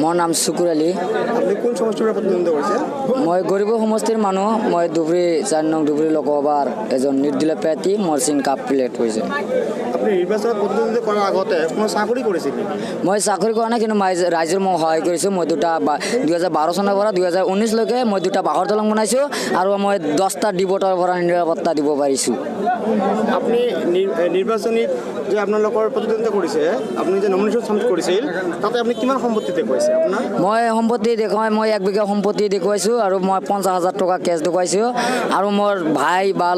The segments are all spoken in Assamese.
মোৰ নাম শুকুৰ আলী। আপুনি কোন সমষ্টিৰ প্ৰতিনিধিত্ব কৰিছে? মই গৰিব সমষ্টিৰ মানুহ। মই ধুবুৰী 4 নং ধুবুৰী লোকসভাৰ এজন নিৰ্দলীয় প্ৰাৰ্থী। মোৰ চিন কাপ প্লেট হৈছে। আপুনি নিৰ্বাচনত প্ৰতিদ্বন্দ্বিতা কৰাৰ আগতে কোনো চাকৰি কৰিছিল? মই চাকৰি কৰা নাই, কিন্তু ৰাইজৰ মই সহায় কৰিছোঁ। মই 2012 চনৰ পৰা 2019 লৈকে মই 2টা বাঁহৰ দলং বনাইছোঁ আৰু মই 10টা ডিবটৰ পৰা নিৰাপত্তা দিব পাৰিছোঁ। আপুনি নিৰ্বাচনীত যে আপোনালোকৰ প্ৰতিদ্বন্দ্বিতা কৰিছে, আপুনি যে নমিনেশ্যন চাবমিট কৰিছিল, তাতে আপুনি কিমান সম্পত্তি দেখুৱাইছে আপোনাৰ? মই সম্পত্তি দেখুৱাই মই 1 বিঘা সম্পত্তি দেখুৱাইছোঁ আৰু মই 50,000 টকা কেছ দেখুৱাইছোঁ আৰু মোৰ ভাই বা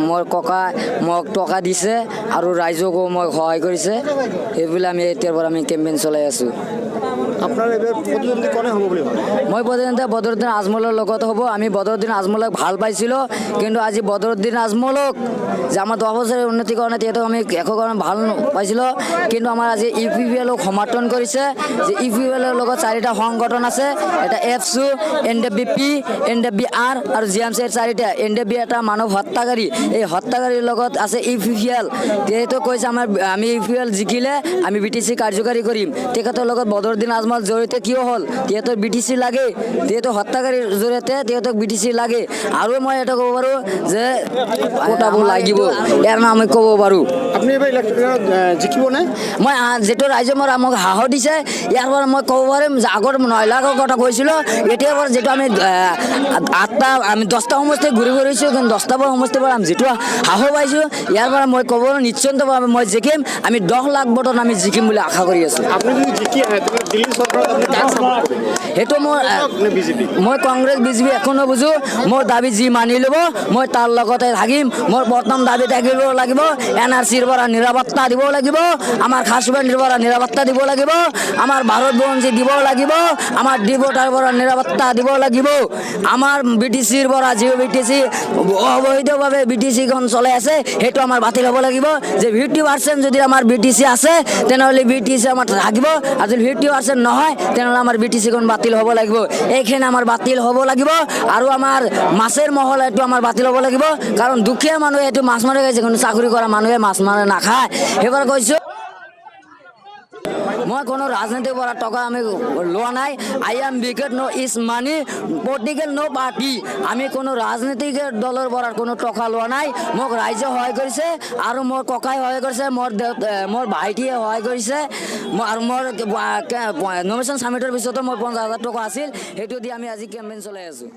মোৰ ককা মোক টকা দিছে আৰু ৰাইজকো মই সহায় কৰিছে। এইবিলাক আমি এতিয়াৰ পৰা আমি কেম্পেইন চলাই আছোঁ। আপোনাৰ এইবাৰ প্ৰতিদ্বন্দ্বী কোনে হ'ব বুলি ভাবে? মই প্ৰতিদ্বন্দ্বিতা বদৰুদ্দিন আজমলৰ লগত হ'ব। আমি বদৰুদ্দিন আজমলক ভাল পাইছিলোঁ, কিন্তু আজি বদৰুদ্দিন আজমলক যে আমাৰ 10 বছৰৰ উন্নতি কাৰণে তেহেঁতক আমি একো কাৰণে ভাল পাইছিলোঁ, কিন্তু আমাৰ আজি UPPLক সমৰ্থন কৰিছে। যে UPPLৰ লগত 4টা সংগঠন আছে, এটা FSU, NWP, NWR আৰু GMCৰ 4টা। NWP এটা মানৱ হত্যাকাৰী, এই হত্যাকাৰীৰ লগত আছে UPPL। তেহেঁতক কৈছে আমি UPPL জিকিলে আমি BTC কাৰ্যকাৰী কৰিম। তেখেতৰ লগত বদৰুদ্দিন আজমল জড়িত কিয় হ'ল? তেহেঁতৰ BTC লাগে, তেহেঁতৰ হত্যাকাৰীৰ জৰিয়তে তেহেঁতক BTC লাগে। আৰু মই এটা ক'ব পাৰোঁ যে কোটাব লাগিব, ইয়াৰ নাম আমি ক'ব পাৰোঁ। আপুনি এইবাৰ ইলেকশ্যনত জিকিবনে? মই যিটো ৰাইজে মোক সাহস দিছে, ইয়াৰ পৰা মই ক'ব পাৰিম যে আগৰ 9 লাখৰ কথা কৈছিলোঁ, এতিয়াৰ পৰা যিটো আমি 10টা সমষ্টি ঘূৰি ফুৰিছোঁ, কিন্তু 10টা সমষ্টিৰ পৰা আমি যিটো সাহস পাইছোঁ, ইয়াৰ পৰা মই ক'ব নিশ্চিন্তভাৱে মই জিকিম। আমি 10 লাখ ভোটত আমি জিকিম বুলি আশা কৰি আছোঁ। আপুনি যদি জিকি আহে তেন্তে দিল্লী চৰকাৰত আপুনি কাক চাপৰ্ট কৰিব? সেইটো মই কংগ্ৰেছ BJP একো নুবুজো। মোৰ দাবী যি মানি ল'ব মই তাৰ লগতে থাকিম। মোৰ প্ৰথম দাবী থাকিব লাগিব NRCৰ পৰা নিৰাপত্তা দিব লাগিব, আমাৰ খাছবান্দিৰ পৰা নিৰাপত্তা দিব লাগিব, আমাৰ ভাৰত বঞ্চি দিব লাগিব, আমাৰ ডিবটাৰ পৰা নিৰাপত্তা দিব লাগিব, আমাৰ BTCৰ পৰা যি BTC অবৈধভাৱে BTCখন চলাই আছে সেইটো আমাৰ বাতিল হ'ব লাগিব। যে 50% যদি আমাৰ BTC আছে তেনেহ'লে BTC আমাৰ থাকিব, আৰু যদি 50% নহয় তেনেহ'লে আমাৰ BTCখন বাতিল হ'ব লাগিব। এইখিনি আমাৰ বাতিল হ'ব লাগিব। আৰু আমাৰ মাছেৰ মহল এইটো আমাৰ বাতিল হ'ব লাগিব, কাৰণ দুখীয়া মানুহে এইটো মাছ মাৰি খাইছে, কিন্তু চাকৰি কৰা মানুহে মাছ মাৰি নাখায়। সেইবাৰ কৈছোঁ মই কোনো ৰাজনীতিৰ পৰা টকা আমি লোৱা নাই। I am wicked, no is money, political no party। আমি কোনো ৰাজনীতিক দলৰ পৰা কোনো টকা লোৱা নাই। মোক ৰাইজে সহায় কৰিছে আৰু মোৰ ককাই সহায় কৰিছে, মোৰ ভাইটিয়ে সহায় কৰিছে, আৰু মোৰ নমিনেশ্যন চাবমিটৰ পিছতো মোৰ 50,000 টকা আছিল, সেইটো দি আমি আজি কেম্পেইন চলাই আছোঁ।